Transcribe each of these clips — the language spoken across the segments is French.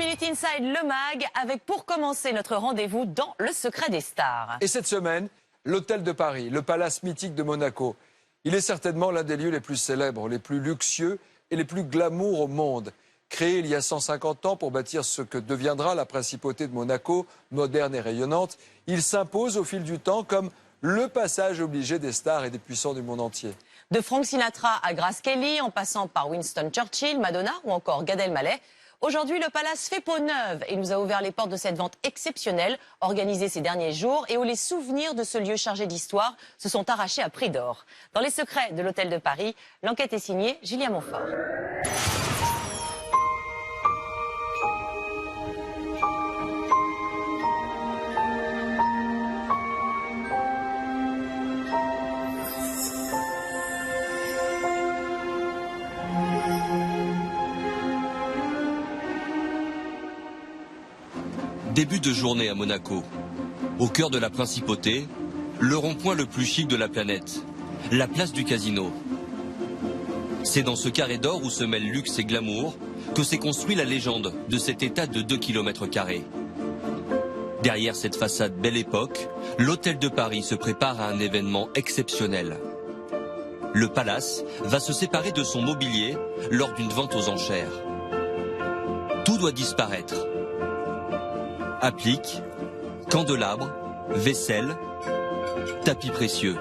Minutes Inside, le MAG, avec pour commencer notre rendez-vous dans le secret des stars. Et cette semaine, l'hôtel de Paris, le palace mythique de Monaco. Il est certainement l'un des lieux les plus célèbres, les plus luxueux et les plus glamour au monde. Créé il y a 150 ans pour bâtir ce que deviendra la principauté de Monaco, moderne et rayonnante, il s'impose au fil du temps comme le passage obligé des stars et des puissants du monde entier. De Frank Sinatra à Grace Kelly, en passant par Winston Churchill, Madonna ou encore Gad Elmaleh, aujourd'hui le palace fait peau neuve et nous a ouvert les portes de cette vente exceptionnelle organisée ces derniers jours et où les souvenirs de ce lieu chargé d'histoire se sont arrachés à prix d'or. Dans les secrets de l'hôtel de Paris, l'enquête est signée Julien Montfort. Début de journée à Monaco. Au cœur de la principauté, le rond-point le plus chic de la planète, la place du Casino. C'est dans ce carré d'or où se mêlent luxe et glamour que s'est construit la légende de cet état de 2 km². Derrière cette façade belle époque, l'hôtel de Paris se prépare à un événement exceptionnel. Le palace va se séparer de son mobilier lors d'une vente aux enchères. Tout doit disparaître. Appliques, candélabres, vaisselle, tapis précieux.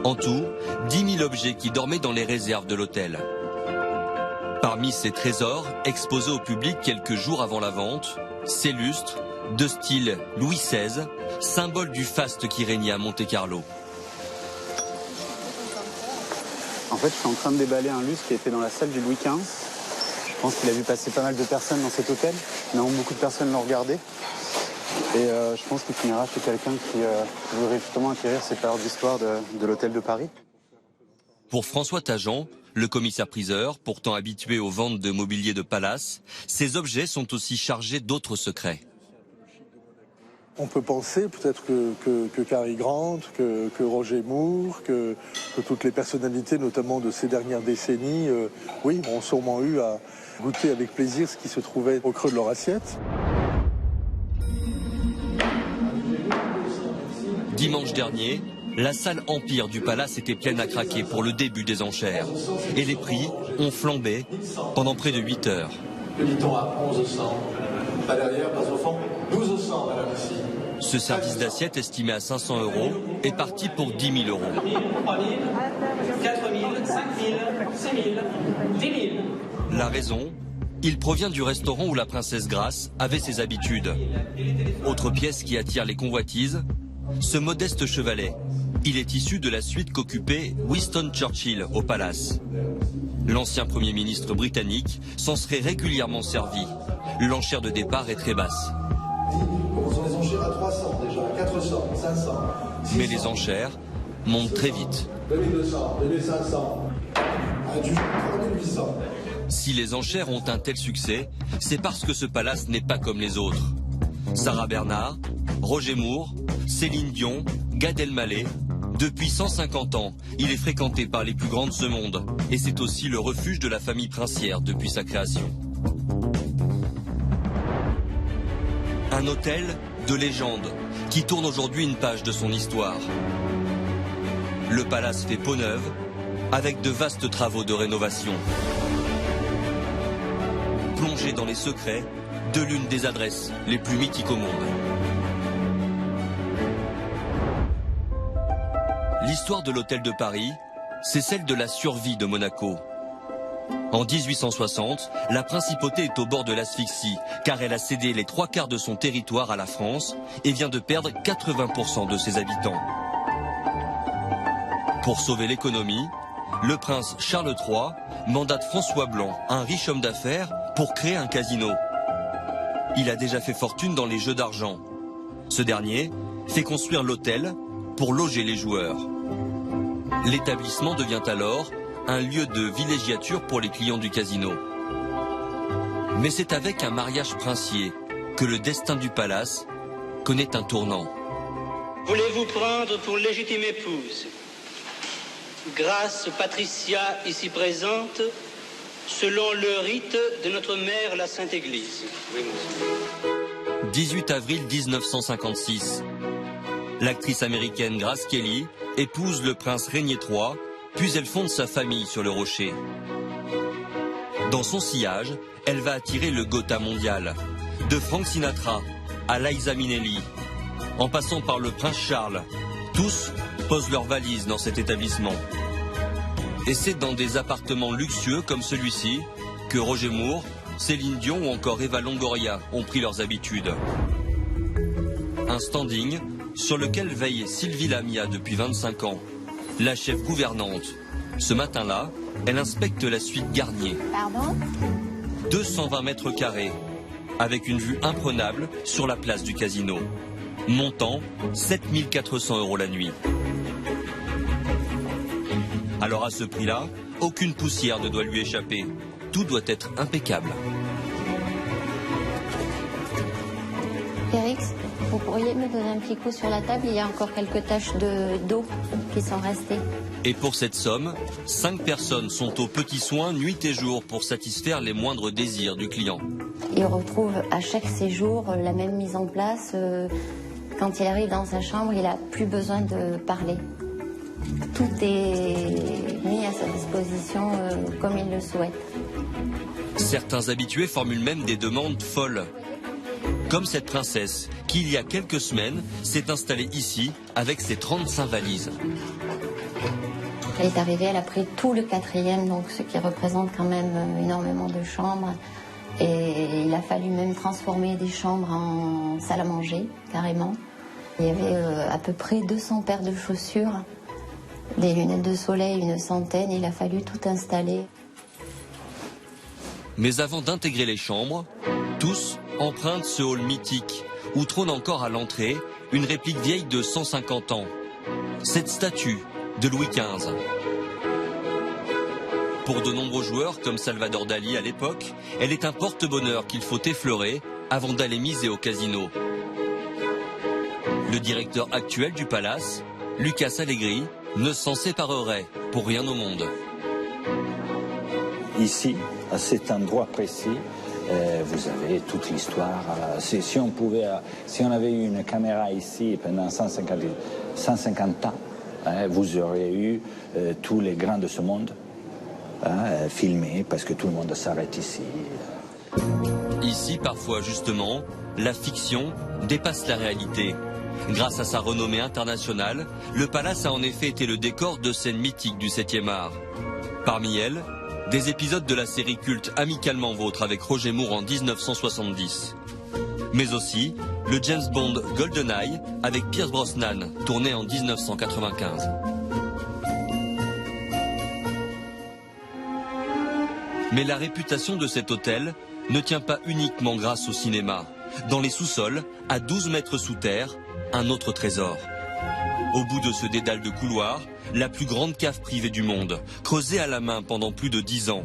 En tout, 10 000 objets qui dormaient dans les réserves de l'hôtel. Parmi ces trésors, exposés au public quelques jours avant la vente, ces lustres, de style Louis XVI, symbole du faste qui régnait à Monte-Carlo. En fait, je suis en train de déballer un lustre qui était dans la salle du Louis XV. Je pense qu'il a vu passer pas mal de personnes dans cet hôtel. Non, beaucoup de personnes l'ont regardé. Et je pense qu'il finira chez quelqu'un qui voudrait justement acquérir ces périodes d'histoire de l'hôtel de Paris. Pour François Tajan, le commissaire-priseur, pourtant habitué aux ventes de mobilier de palace, ces objets sont aussi chargés d'autres secrets. On peut penser peut-être que Cary Grant, que Roger Moore, que toutes les personnalités, notamment de ces dernières décennies, oui, ont sûrement eu à goûter avec plaisir ce qui se trouvait au creux de leur assiette. Dimanche dernier, la salle Empire du Palace était pleine à craquer pour le début des enchères. Et les prix ont flambé pendant près de 8 heures. Le liton à 1100, pas derrière, pas au fond, 1200, madame, ici. Ce service d'assiette estimé à 500 € est parti pour 10 000 €. 3 000, 4 000, 5 000, 6 000, 10 000. La raison, il provient du restaurant où la princesse Grace avait ses habitudes. Autre pièce qui attire les convoitises, ce modeste chevalet. Il est issu de la suite qu'occupait Winston Churchill au palace. L'ancien Premier ministre britannique s'en serait régulièrement servi. L'enchère de départ est très basse. On les enchères à 300 déjà, 400, 500. 600. Mais les enchères montent très vite. 2200, 2500, 3800. Si les enchères ont un tel succès, c'est parce que ce palace n'est pas comme les autres. Sarah Bernard, Roger Moore, Céline Dion, Gad Elmaleh. Depuis 150 ans, il est fréquenté par les plus grands de ce monde. Et c'est aussi le refuge de la famille princière depuis sa création. Un hôtel de légende qui tourne aujourd'hui une page de son histoire. Le palace fait peau neuve avec de vastes travaux de rénovation. Plongé dans les secrets de l'une des adresses les plus mythiques au monde. L'histoire de l'hôtel de Paris, c'est celle de la survie de Monaco. En 1860, la principauté est au bord de l'asphyxie, car elle a cédé les 3/4 de son territoire à la France et vient de perdre 80% de ses habitants. Pour sauver l'économie, le prince Charles III mandate François Blanc, un riche homme d'affaires, pour créer un casino. Il a déjà fait fortune dans les jeux d'argent. Ce dernier fait construire l'hôtel pour loger les joueurs. L'établissement devient alors un lieu de villégiature pour les clients du casino. Mais c'est avec un mariage princier que le destin du palace connaît un tournant. Voulez-vous prendre pour légitime épouse Grace Patricia, ici présente, selon le rite de notre mère, la Sainte Église. Oui, monsieur. 18 avril 1956. L'actrice américaine Grace Kelly épouse le prince Régnier III, puis elle fonde sa famille sur le rocher. Dans son sillage, elle va attirer le Gotha mondial. De Frank Sinatra à Liza Minnelli, en passant par le prince Charles, tous posent leurs valises dans cet établissement. Et c'est dans des appartements luxueux comme celui-ci que Roger Moore, Céline Dion ou encore Eva Longoria ont pris leurs habitudes. Un standing sur lequel veille Sylvie Lamia depuis 25 ans, la chef gouvernante. Ce matin-là, elle inspecte la suite Garnier. Pardon ? 220 mètres carrés, avec une vue imprenable sur la place du casino. Montant 7 400 € la nuit. Alors à ce prix-là, aucune poussière ne doit lui échapper. Tout doit être impeccable. Félix, vous pourriez me donner un petit coup sur la table? Il y a encore quelques taches d'eau qui sont restées. Et pour cette somme, 5 personnes sont aux petits soins nuit et jour pour satisfaire les moindres désirs du client. Il retrouve à chaque séjour la même mise en place. Quand il arrive dans sa chambre, il n'a plus besoin de parler. Tout est mis à sa disposition comme il le souhaite. Certains habitués formulent même des demandes folles. Comme cette princesse qui, il y a quelques semaines, s'est installée ici avec ses 35 valises. Elle est arrivée, elle a pris tout le 4e, donc ce qui représente quand même énormément de chambres. Et il a fallu même transformer des chambres en salle à manger, carrément. Il y avait à peu près 200 paires de chaussures, des lunettes de soleil, une centaine. Il a fallu tout installer. Mais avant d'intégrer les chambres, tous empruntent ce hall mythique où trône encore à l'entrée une réplique vieille de 150 ans. Cette statue de Louis XV. Pour de nombreux joueurs comme Salvador Dali à l'époque, elle est un porte-bonheur qu'il faut effleurer avant d'aller miser au casino. Le directeur actuel du palace, Lucas Allegri, ne s'en séparerait pour rien au monde. Ici, à cet endroit précis, vous avez toute l'histoire. Si on avait eu une caméra ici pendant 150 ans, vous auriez eu tous les grands de ce monde filmés parce que tout le monde s'arrête ici. Ici, parfois, justement, la fiction dépasse la réalité. Grâce à sa renommée internationale, le palace a en effet été le décor de scènes mythiques du 7e art. Parmi elles, des épisodes de la série culte Amicalement Vôtre avec Roger Moore en 1970. Mais aussi le James Bond GoldenEye avec Pierce Brosnan, tourné en 1995. Mais la réputation de cet hôtel ne tient pas uniquement grâce au cinéma. Dans les sous-sols, à 12 mètres sous terre, un autre trésor. Au bout de ce dédale de couloir, la plus grande cave privée du monde, creusée à la main pendant plus de 10 ans.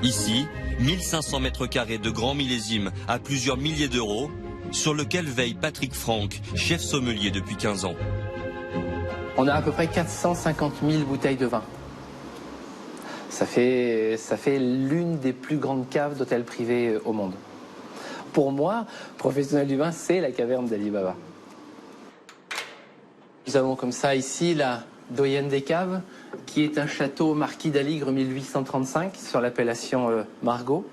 Ici, 1500 mètres carrés de grands millésimes à plusieurs milliers d'euros, sur lequel veille Patrick Franck, chef sommelier depuis 15 ans. On a à peu près 450 000 bouteilles de vin. Ça fait l'une des plus grandes caves d'hôtels privés au monde. Pour moi, professionnel du vin, c'est la caverne d'Ali Baba. Nous avons comme ça ici la doyenne des caves, qui est un château marquis d'Aligre 1835 sur l'appellation Margaux.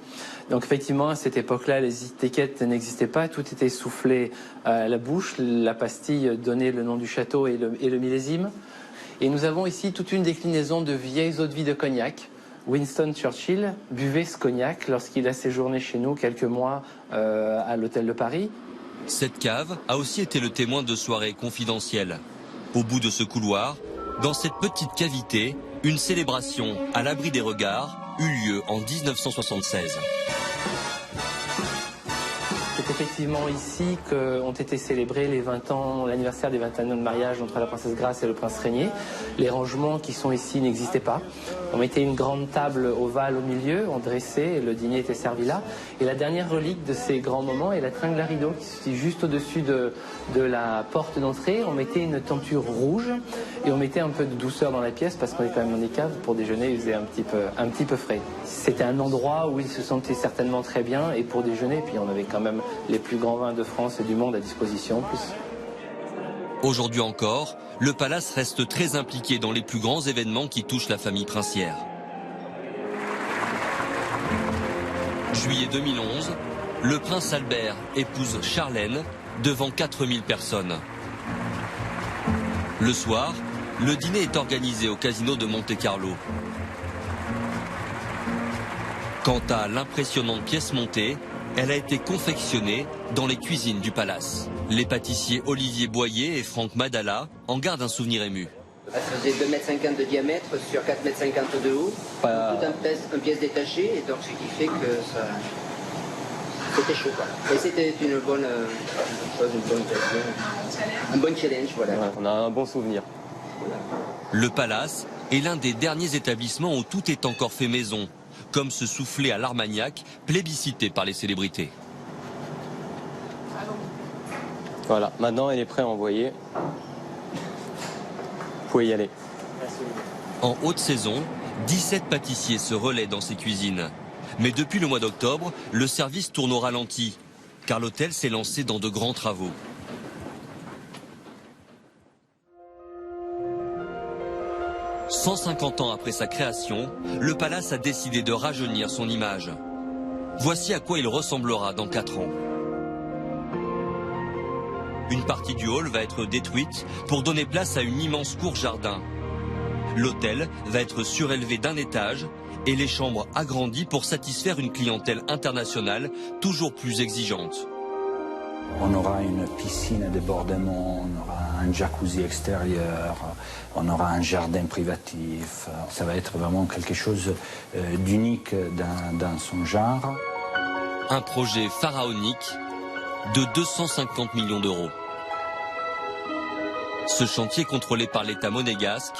Donc effectivement, à cette époque-là, les étiquettes n'existaient pas, tout était soufflé à la bouche, la pastille donnait le nom du château et le millésime. Et nous avons ici toute une déclinaison de vieilles eaux-de-vie de cognac. Winston Churchill buvait ce cognac lorsqu'il a séjourné chez nous quelques mois à l'hôtel de Paris. Cette cave a aussi été le témoin de soirées confidentielles. Au bout de ce couloir, dans cette petite cavité, une célébration à l'abri des regards eut lieu en 1976. C'était effectivement ici qu'ont été célébrés les 20 ans, l'anniversaire des 21 ans de mariage entre la princesse Grace et le prince Régnier. Les rangements qui sont ici n'existaient pas. On mettait une grande table ovale au milieu, on dressait, et le dîner était servi là. Et la dernière relique de ces grands moments est la tringle à rideau qui se situe juste au-dessus de la porte d'entrée. On mettait une tenture rouge et on mettait un peu de douceur dans la pièce parce qu'on est quand même dans des caves. Pour déjeuner, il faisait un petit peu frais. C'était un endroit où ils se sentaient certainement très bien et pour déjeuner, puis on avait quand même les plus grands vins de France et du monde à disposition en plus. Aujourd'hui encore, le palace reste très impliqué dans les plus grands événements qui touchent la famille princière. Juillet 2011, le prince Albert épouse Charlène devant 4000 personnes. Le soir, le dîner est organisé au casino de Monte-Carlo. Quant à l'impressionnante pièce montée, elle a été confectionnée dans les cuisines du palace. Les pâtissiers Olivier Boyer et Franck Madala en gardent un souvenir ému. Elle faisait 2,50 m de diamètre sur 4,50 m de haut, tout en pièces détachées, et donc ce qui fait que ça... C'était chaud, quoi. Et c'était une bonne chose, une bonne occasion, un bon challenge, voilà. Ouais, on a un bon souvenir. Le palace est l'un des derniers établissements où tout est encore fait maison, comme ce soufflet à l'Armagnac, plébiscité par les célébrités. Voilà, maintenant elle est prête à envoyer. Vous pouvez y aller. En haute saison, 17 pâtissiers se relaient dans ces cuisines. Mais depuis le mois d'octobre, le service tourne au ralenti, car l'hôtel s'est lancé dans de grands travaux. « 150 ans après sa création, le palace a décidé de rajeunir son image. Voici à quoi il ressemblera dans 4 ans. Une partie du hall va être détruite pour donner place à une immense cour-jardin. L'hôtel va être surélevé d'un étage et les chambres agrandies pour satisfaire une clientèle internationale toujours plus exigeante. On aura une piscine à débordement, on aura un jacuzzi extérieur, on aura un jardin privatif. Ça va être vraiment quelque chose d'unique dans son genre. Un projet pharaonique de 250 millions d'euros. Ce chantier, contrôlé par l'État monégasque,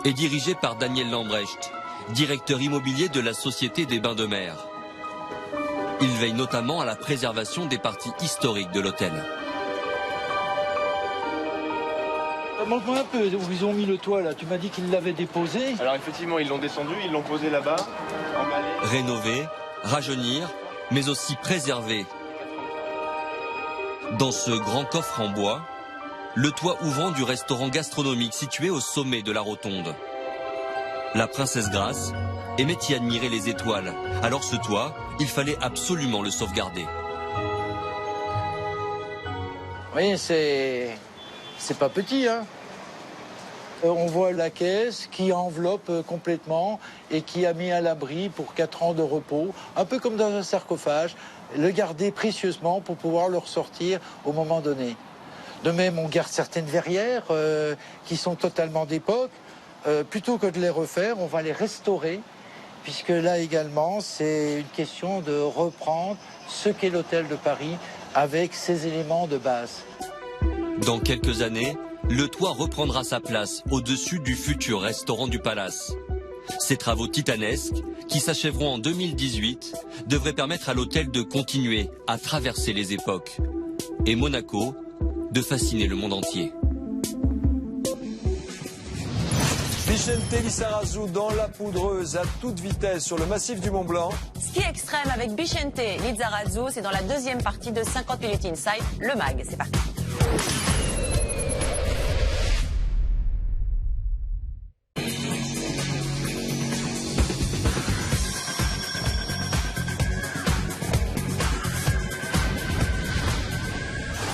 est dirigé par Daniel Lambrecht, directeur immobilier de la Société des Bains de Mer. Il veille notamment à la préservation des parties historiques de l'hôtel. Montre-moi un peu où ils ont mis le toit là, tu m'as dit qu'ils l'avaient déposé. Alors effectivement, ils l'ont descendu, ils l'ont posé là-bas, emballé. Rénover, rajeunir, mais aussi préserver. Dans ce grand coffre en bois, le toit ouvrant du restaurant gastronomique situé au sommet de la rotonde. La princesse Grace aimait y admirer les étoiles. Alors ce toit, il fallait absolument le sauvegarder. Oui, c'est pas petit, hein. On voit la caisse qui enveloppe complètement et qui a mis à l'abri pour 4 ans de repos, un peu comme dans un sarcophage, le garder précieusement pour pouvoir le ressortir au moment donné. De même, on garde certaines verrières qui sont totalement d'époque. Plutôt que de les refaire, on va les restaurer, puisque là également, c'est une question de reprendre ce qu'est l'hôtel de Paris avec ses éléments de base. Dans quelques années, le toit reprendra sa place au-dessus du futur restaurant du palace. Ces travaux titanesques, qui s'achèveront en 2018, devraient permettre à l'hôtel de continuer à traverser les époques. Et Monaco, de fasciner le monde entier. Vicente Lizarazu dans la poudreuse à toute vitesse sur le massif du Mont Blanc. Ski extrême avec Vicente Lizarazu, c'est dans la deuxième partie de 50 Minutes Inside, le MAG. C'est parti.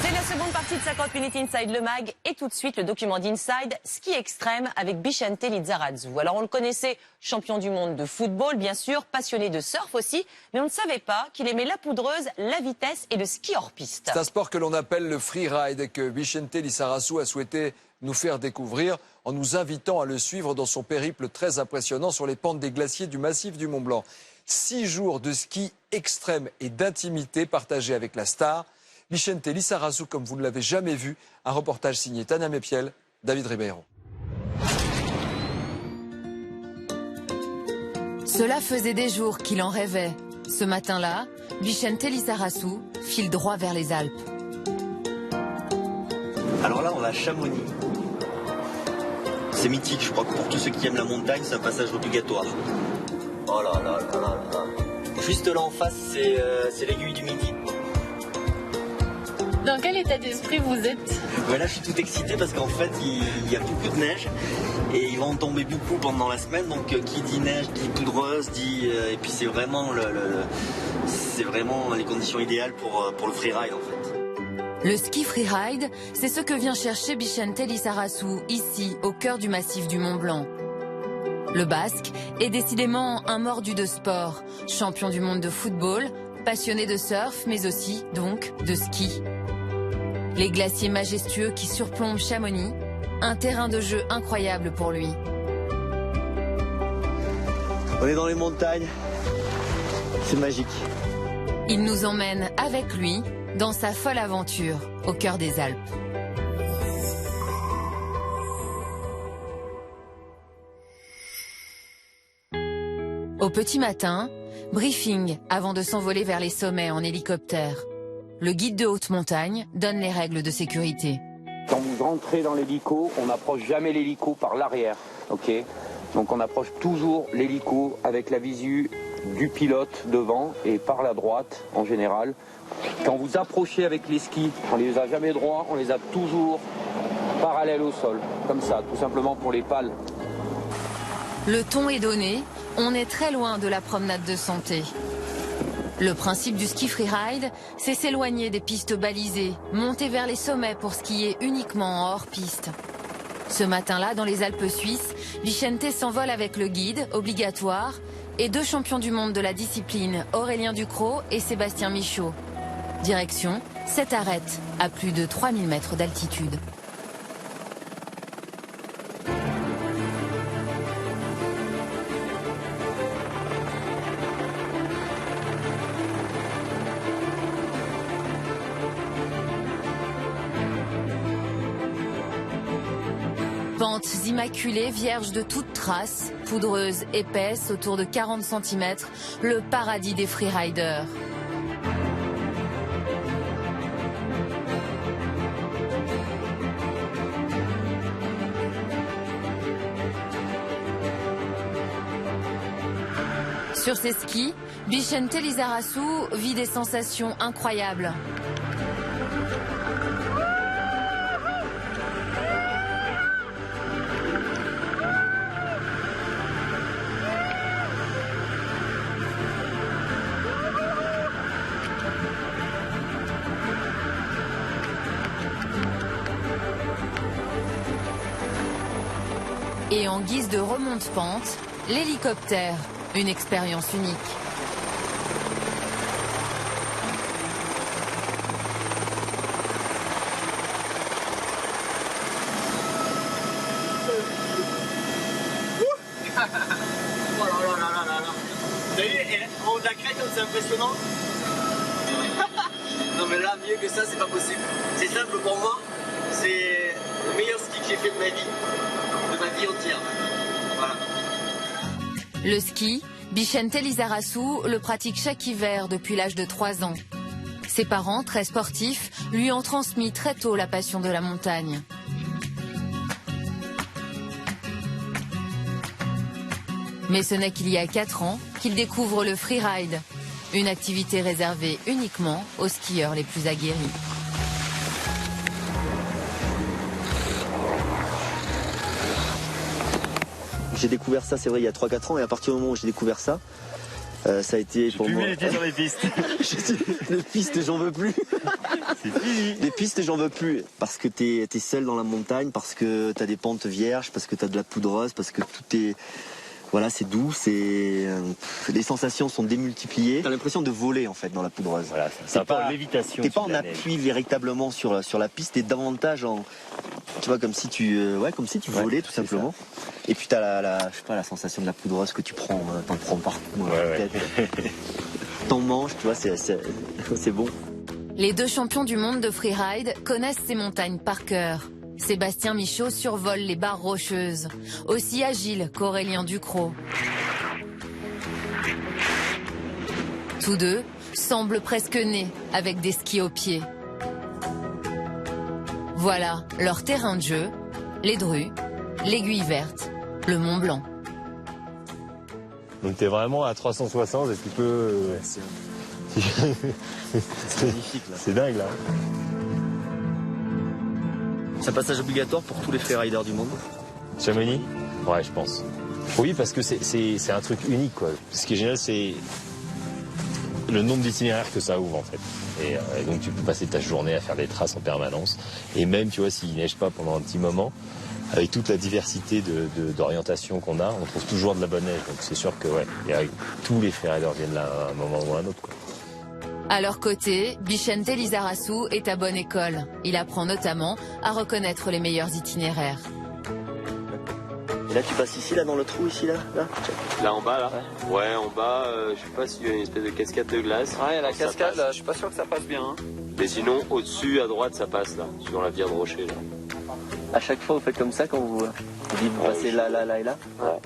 C'est la seconde partie de 50 Minutes Inside, le MAG, et tout de suite le document d'Inside, ski extrême avec Vicente Lizarazu. Alors on le connaissait, champion du monde de football bien sûr, passionné de surf aussi, mais on ne savait pas qu'il aimait la poudreuse, la vitesse et le ski hors piste. C'est un sport que l'on appelle le freeride et que Vicente Lizarazu a souhaité nous faire découvrir en nous invitant à le suivre dans son périple très impressionnant sur les pentes des glaciers du massif du Mont Blanc. 6 jours de ski extrême et d'intimité partagés avec la star. Vicente Lizarazu, comme vous ne l'avez jamais vu, un reportage signé Tania Mepiel, David Ribeiro. Cela faisait des jours qu'il en rêvait. Ce matin-là, Vicente Lizarazu file droit vers les Alpes. Alors là, on va à Chamonix. C'est mythique, je crois que pour tous ceux qui aiment la montagne, c'est un passage obligatoire. Oh là là là là là. Juste là en face, c'est l'aiguille du Midi. Dans quel état d'esprit vous êtes? Ouais, là, je suis tout excité parce qu'en fait, il y a beaucoup de neige et il va en tomber beaucoup pendant la semaine. Donc, qui dit neige, dit poudreuse, dit et puis c'est vraiment c'est vraiment les conditions idéales pour le freeride en fait. Le ski freeride, c'est ce que vient chercher Vicente Lizarazu ici, au cœur du massif du Mont Blanc. Le Basque est décidément un mordu de sport, champion du monde de football, passionné de surf, mais aussi, donc, de ski. Les glaciers majestueux qui surplombent Chamonix, un terrain de jeu incroyable pour lui. On est dans les montagnes, c'est magique. Il nous emmène avec lui dans sa folle aventure au cœur des Alpes. Au petit matin, briefing avant de s'envoler vers les sommets en hélicoptère. Le guide de haute montagne donne les règles de sécurité. Quand vous rentrez dans l'hélico, on n'approche jamais l'hélico par l'arrière, ok? Donc on approche toujours l'hélico avec la visu du pilote devant et par la droite en général. Quand vous approchez avec les skis, on les a jamais droits, on les a toujours parallèles au sol, comme ça, tout simplement pour les pales. Le ton est donné, on est très loin de la promenade de santé. Le principe du ski freeride, c'est s'éloigner des pistes balisées, monter vers les sommets pour skier uniquement en hors-piste. Ce matin-là, dans les Alpes suisses, Vicente s'envole avec le guide, obligatoire, et 2 champions du monde de la discipline, Aurélien Ducrot et Sébastien Michaud. Direction, cette arête, à plus de 3000 mètres d'altitude. Pentes immaculées, vierges de toute trace, poudreuses, épaisses, autour de 40 cm, le paradis des freeriders. Sur ses skis, Vicente Lizarazu vit des sensations incroyables. Et en guise de remonte-pente, l'hélicoptère, une expérience unique. Oh là là là là là là. Vous avez vu, en haut de la crête comme c'est impressionnant. Non mais là, mieux que ça, c'est pas possible. C'est simple pour moi, c'est le meilleur ski que j'ai fait de ma vie entière. Voilà. Le ski, Vicente Lizarazu le pratique chaque hiver depuis l'âge de 3 ans. Ses parents, très sportifs, lui ont transmis très tôt la passion de la montagne. Mais ce n'est qu'il y a 4 ans qu'il découvre le freeride, une activité réservée uniquement aux skieurs les plus aguerris. J'ai découvert ça, c'est vrai, il y a 3-4 ans, et à partir du moment où j'ai découvert ça, ça a été pour moi... J'ai plus mis les pieds sur les pistes. Les pistes, j'en veux plus. C'est fini. Les pistes, j'en veux plus. Parce que t'es seul dans la montagne, parce que t'as des pentes vierges, parce que t'as de la poudreuse, parce que tout est... Voilà, c'est doux, les sensations sont démultipliées. T'as l'impression de voler en fait dans la poudreuse. Voilà, ça pas lévitation. T'es pas en appui véritablement sur la piste, t'es davantage Tu vois, comme si tu volais tout simplement. Et puis t'as je sais pas, la sensation de la poudreuse que tu prends, t'en prends partout. T'en manges, tu vois, c'est bon. Les 2 champions du monde de freeride connaissent ces montagnes par cœur. Sébastien Michaud survole les barres rocheuses, aussi agile qu'Aurélien Ducrot. Tous deux semblent presque nés avec des skis aux pieds. Voilà leur terrain de jeu, les Drues, l'Aiguille Verte, le Mont Blanc. Donc t'es vraiment à 360 et tu peux... C'est magnifique là. C'est dingue là. C'est un passage obligatoire pour tous les freeriders du monde. Chamonix? Ouais, je pense. Oui, parce que c'est un truc unique, quoi. Ce qui est génial, c'est le nombre d'itinéraires que ça ouvre, en fait. Et donc, tu peux passer ta journée à faire des traces en permanence. Et même, tu vois, s'il neige pas pendant un petit moment, avec toute la diversité d'orientation qu'on a, on trouve toujours de la bonne neige. Donc, c'est sûr que, tous les freeriders viennent là à un moment ou à un autre, quoi. À leur côté, Bichente Lizarazu est à bonne école. Il apprend notamment à reconnaître les meilleurs itinéraires. Et là, tu passes ici, là, dans le trou, ici, là. Là en bas, là. Ouais, en bas, je sais pas s'il y a une espèce de cascade de glace. Ouais, la cascade, là, je suis pas sûr que ça passe bien. Hein. Mais sinon, au-dessus, à droite, ça passe, là, sur la vire de rocher, là. À chaque fois, vous faites comme ça quand vous passez là, là, là et là? Ouais.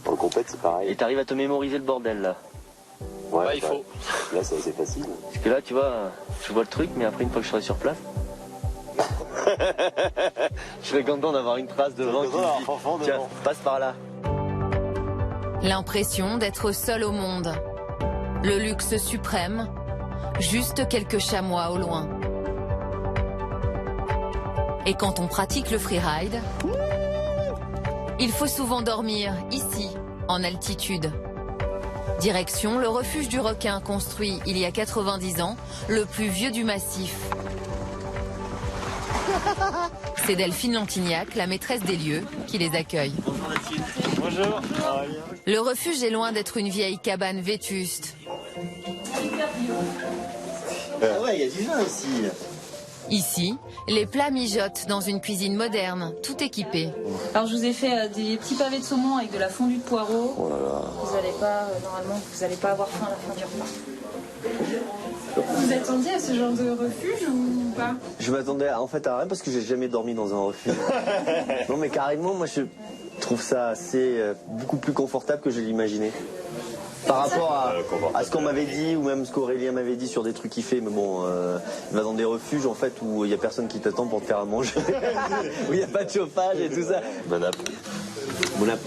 Pour le compète, c'est pareil. Et t'arrives à te mémoriser le bordel, là? Ouais, il faut. Là, c'est facile. Parce que là, tu vois, je vois le truc, mais après, une fois que je serai sur place, je serais content d'avoir une trace devant qui me dit, tiens, passe par là. L'impression d'être seul au monde. Le luxe suprême, juste quelques chamois au loin. Et quand on pratique le freeride, il faut souvent dormir ici, en altitude. Direction le refuge du requin construit il y a 90 ans, le plus vieux du massif. C'est Delphine Lantignac, la maîtresse des lieux, qui les accueille. Bonjour. Le refuge est loin d'être une vieille cabane vétuste. Ah ouais, il y a du vin ici. Ici, les plats mijotent dans une cuisine moderne, tout équipée. Alors je vous ai fait des petits pavés de saumon avec de la fondue de poireaux. Oh là là. Vous n'allez pas, normalement, vous n'allez pas avoir faim à la fin du repas. Vous attendiez à ce genre de refuge ou pas? Je m'attendais en fait à rien parce que j'ai jamais dormi dans un refuge. Non mais carrément, moi je trouve ça assez beaucoup plus confortable que je l'imaginais. Par rapport à ce qu'on m'avait dit ou même ce qu'Aurélien m'avait dit sur des trucs qu'il fait, mais bon, il va dans des refuges en fait où il n'y a personne qui t'attend pour te faire à manger, où il n'y a pas de chauffage et tout ça. Bon app. Bon app.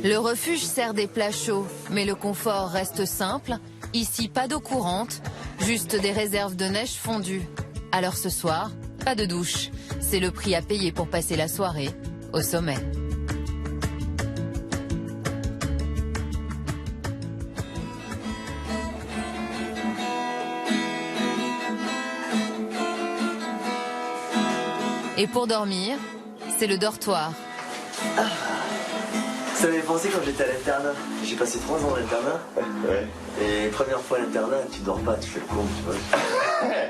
Le refuge sert des plats chauds, mais le confort reste simple. Ici, pas d'eau courante, juste des réserves de neige fondue. Alors ce soir, pas de douche. C'est le prix à payer pour passer la soirée au sommet. Et pour dormir, c'est le dortoir. Ça m'avait pensé quand j'étais à l'internat. J'ai passé 3 ans à l'internat. Ouais. Et première fois à l'internat, tu dors pas, tu fais le con, tu vois.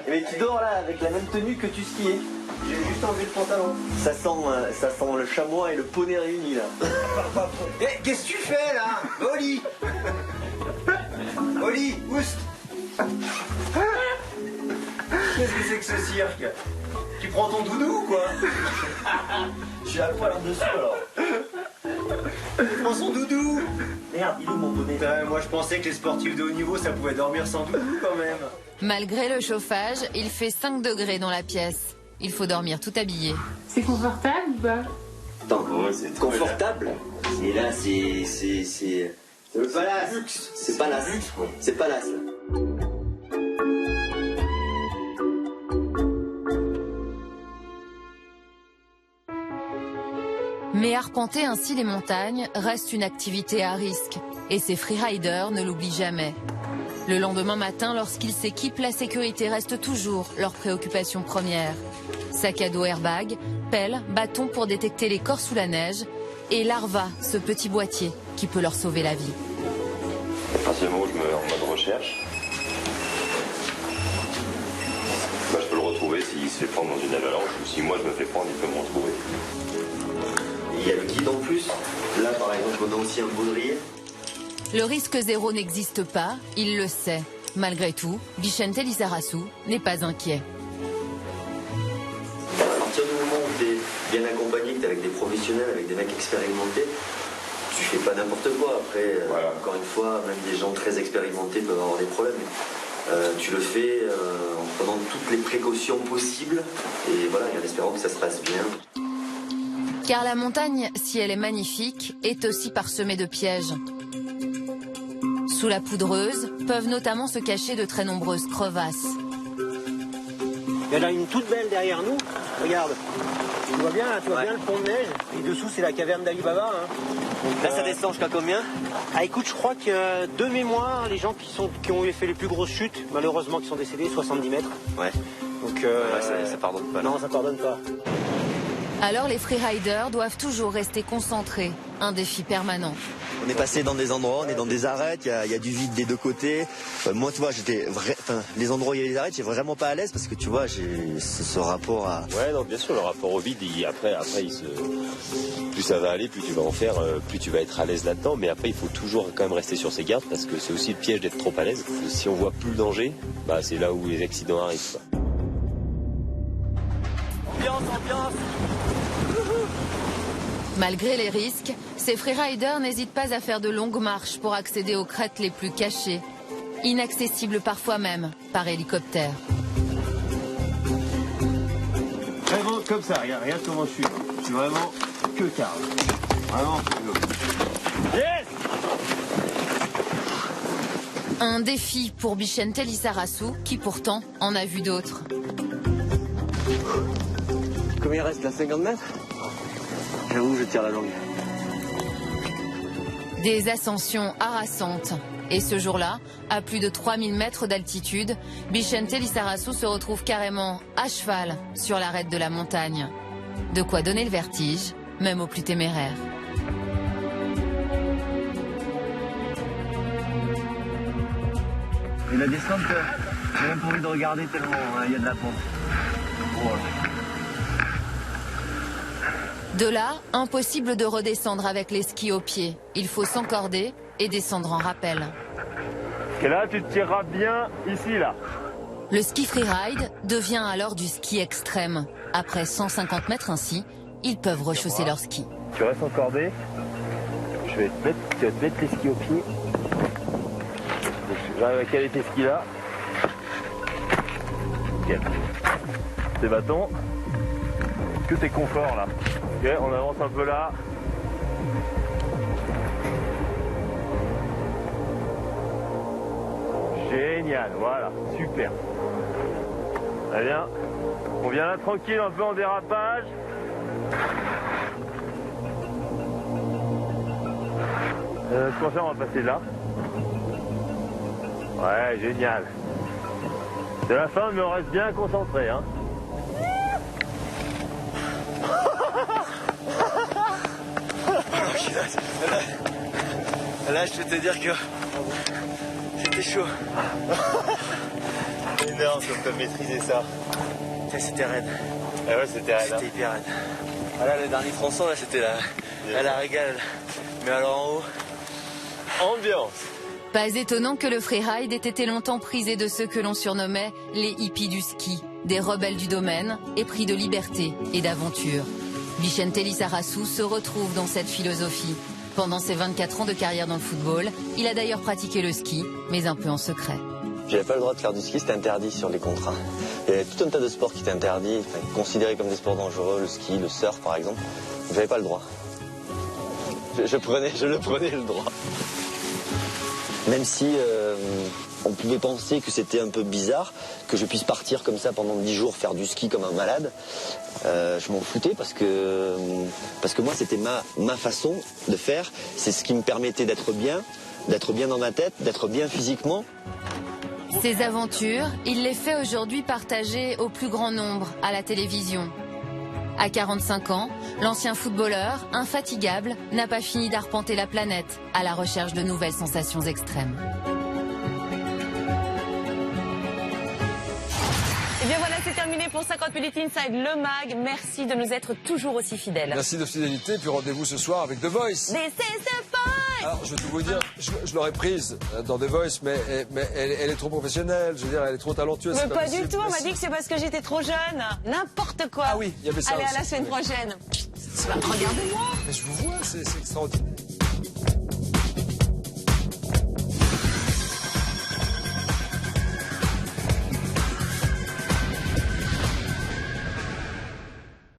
Mais tu dors là avec la même tenue que tu skiais. J'ai juste enlevé le pantalon. Ça sent le chamois et le poney réunis là. Qu'est-ce que tu fais là, Oli? Oli, oust. Qu'est-ce que c'est que ce cirque? Tu prends ton doudou ou quoi? Je suis à poil en dessous alors. Tu prends son doudou. Merde, il est où mon bonnet? Moi je pensais que les sportifs de haut niveau ça pouvait dormir sans doudou quand même. Malgré le chauffage, il fait 5 degrés dans la pièce. Il faut dormir tout habillé. C'est confortable ou pas? Attends, c'est confortable. Et là c'est le palace. C'est palace. C'est palace. Mais arpenter ainsi les montagnes reste une activité à risque. Et ces freeriders ne l'oublient jamais. Le lendemain matin, lorsqu'ils s'équipent, la sécurité reste toujours leur préoccupation première. Sac à dos airbag, pelle, bâton pour détecter les corps sous la neige et Larva, ce petit boîtier qui peut leur sauver la vie. À partir du moment où je me mets en mode recherche, je peux le retrouver retrouver s'il se fait prendre dans une avalanche ou si moi je me fais prendre, il peut me retrouver. Il y a le guide en plus. Là, par exemple, on a aussi un baudrier. Le risque zéro n'existe pas, il le sait. Malgré tout, Vicente Lizarazu n'est pas inquiet. À partir du moment où tu es bien accompagné, que tu es avec des professionnels, avec des mecs expérimentés, tu fais pas n'importe quoi. Après, encore une fois, même des gens très expérimentés peuvent avoir des problèmes. Tu le fais en prenant toutes les précautions possibles et voilà, en espérant que ça se passe bien. Car la montagne, si elle est magnifique, est aussi parsemée de pièges. Sous la poudreuse peuvent notamment se cacher de très nombreuses crevasses. Il y en a une toute belle derrière nous, regarde. Tu vois bien, bien le pont de neige, et dessous c'est la caverne d'Ali Baba. Donc, là ça descend jusqu'à combien? Ah écoute, je crois que de mémoire, les gens qui ont fait les plus grosses chutes, malheureusement qui sont décédés, 70 mètres. Ouais. Donc ça pardonne pas. Non, ça pardonne pas. Alors les freeriders doivent toujours rester concentrés, un défi permanent. On est passé dans des endroits, on est dans des arêtes, il y a du vide des deux côtés. Moi, tu vois, les endroits où il y a les arêtes, j'ai vraiment pas à l'aise parce que tu vois, j'ai ce rapport à... Ouais, non, bien sûr, le rapport au vide, après plus ça va aller, plus tu vas en faire, plus tu vas être à l'aise là-dedans. Mais après, il faut toujours quand même rester sur ses gardes parce que c'est aussi le piège d'être trop à l'aise. Si on voit plus le danger, bah, c'est là où les accidents arrivent. Ambiance. Malgré les risques, ces freeriders n'hésitent pas à faire de longues marches pour accéder aux crêtes les plus cachées, inaccessibles parfois même par hélicoptère. Vraiment comme ça, regarde comment je suis. Je suis vraiment que calme. Vraiment. Yes! Un défi pour Vicente Lizarazu qui pourtant en a vu d'autres. Combien il reste là, 50 mètres? J'avoue, je tire la langue. Des ascensions harassantes. Et ce jour-là, à plus de 3000 mètres d'altitude, Vicente Lizarazu se retrouve carrément à cheval sur l'arête de la montagne. De quoi donner le vertige, même aux plus téméraires. Et la descente, j'ai même pas envie de regarder tellement il y a de la pente. Voilà. De là, impossible de redescendre avec les skis aux pieds. Il faut s'encorder et descendre en rappel. Parce que là, tu te tireras bien ici, là. Le ski freeride devient alors du ski extrême. Après 150 mètres ainsi, ils peuvent rechausser leurs skis. Tu restes encordé. Tu vas te mettre les skis aux pieds. J'arrive à caler tes skis là. Ok. Tes bâtons. Est-ce que t'es confort là? Ok, on avance un peu là. Génial, voilà, super. Très bien. On vient là tranquille, un peu en dérapage. Ce qu'on fait, on va passer là. Ouais, génial. C'est la fin, mais on reste bien concentré, hein. Là, je peux te dire que c'était chaud. Énorme, comme t'as maîtrisé ça. C'était raide. Ah ouais, c'était raide. C'était hyper raide. Ah là, le dernier tronçon, là, c'était la régale. Mais alors en haut, ambiance. Pas étonnant que le freeride ait été longtemps prisé de ceux que l'on surnommait les hippies du ski, des rebelles du domaine, épris de liberté et d'aventure. Vicente Lizarazu se retrouve dans cette philosophie. Pendant ses 24 ans de carrière dans le football, il a d'ailleurs pratiqué le ski, mais un peu en secret. J'avais pas le droit de faire du ski, c'était interdit sur les contrats. Il y avait tout un tas de sports qui étaient interdits, considérés comme des sports dangereux, le ski, le surf par exemple. J'avais pas le droit. Je le prenais le droit. Même si on pouvait penser que c'était un peu bizarre, que je puisse partir comme ça pendant 10 jours faire du ski comme un malade, je m'en foutais parce que moi c'était ma façon de faire, c'est ce qui me permettait d'être bien dans ma tête, d'être bien physiquement. Ses aventures, il les fait aujourd'hui partager au plus grand nombre à la télévision. À 45 ans, l'ancien footballeur, infatigable, n'a pas fini d'arpenter la planète à la recherche de nouvelles sensations extrêmes. Et bien voilà, c'est c'est terminé pour 50 minutes Inside le mag. Merci de nous être toujours aussi fidèles. Merci de fidélité, puis rendez-vous ce soir avec The Voice. This is the Voice. Alors, je vais tout vous dire, je l'aurais prise dans The Voice, mais elle est trop professionnelle, je veux dire, elle est trop talentueuse. Mais pas du tout, on m'a dit que c'est parce que j'étais trop jeune. N'importe quoi. Ah oui, il y avait ça Allez, aussi. à la semaine prochaine. Regardez-moi. Mais je vous vois, c'est extraordinaire.